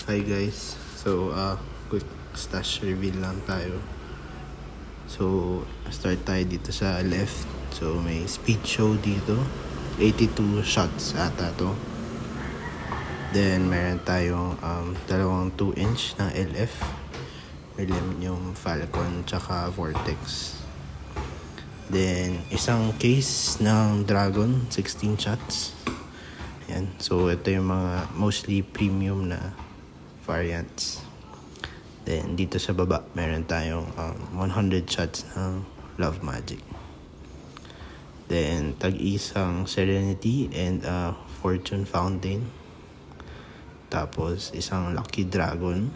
Hi guys. So, quick stash reveal lang tayo. So, start tayo dito sa left. So, may speed show dito. 82 shots ata to. Then, meron tayong dalawang 2-inch na LF. Millennium Falcon tsaka Vortex. Then, isang case ng Dragon, 16 shots. Yan. So, ito yung mga mostly premium na variants. Then, dito sa baba, meron tayong 100 shots ng Love Magic. Then, tag-isang Serenity and Fortune Fountain. Tapos, isang Lucky Dragon.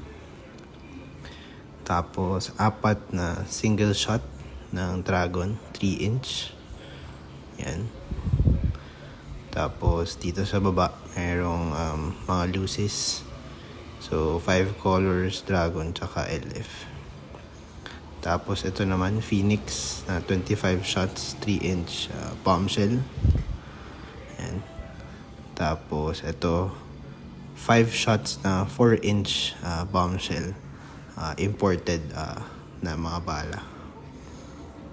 Tapos, 4 na single shot ng Dragon, 3-inch. Yan. Tapos, dito sa baba, merong mga luces. So, 5 colors, Dragon, tsaka LF. Tapos, ito naman, Phoenix, na 25 shots, 3-inch bombshell. Ayan. Tapos, ito, 5 shots na 4-inch bombshell. Imported na mga bala.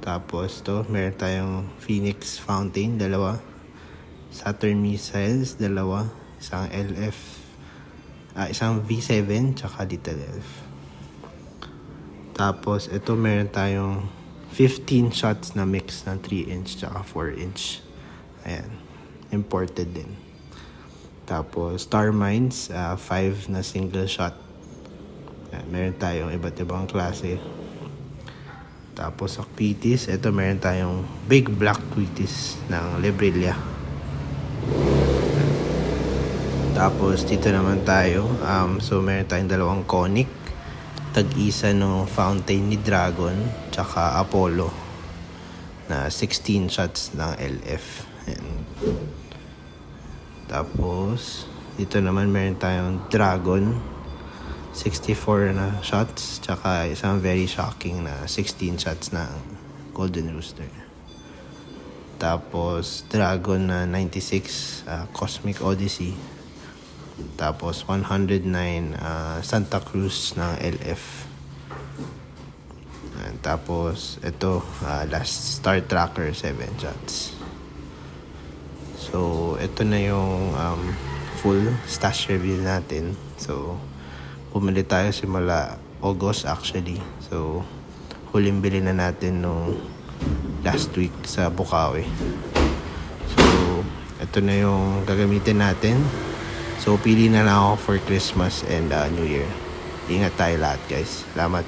Tapos, ito, meron tayong Phoenix Fountain, 2. Saturn Missiles, 2. Isang LF. Isang V7 tsaka Little Elf. Tapos ito meron tayong 15 shots na mix ng 3-inch tsaka 4-inch. Ayan. Imported din. Tapos Star Mines, 5 na single shot. Ayan, meron tayong iba't ibang klase. Tapos sa Quitis, ito meron tayong Big Black Quitis ng Librilla. Tapos dito naman tayo, so meron tayong dalawang conic, tag-isa ng fountain ni Dragon, tsaka Apollo, na 16 shots ng LF. Ayan. Tapos dito naman meron tayong Dragon, 64 na shots, tsaka isang very shocking na 16 shots ng Golden Rooster. Tapos Dragon na 96, Cosmic Odyssey. Tapos 109 Santa Cruz ng LF. Tapos ito last Star Tracker 7 shots. So ito na yung full stash reveal natin. So pumili tayo simula August actually. So huling bili na natin nung last week sa Bukawi. So ito na yung gagamitin natin. So, pili na lang ako for Christmas and New Year. Ingat tayo lahat, guys. Salamat.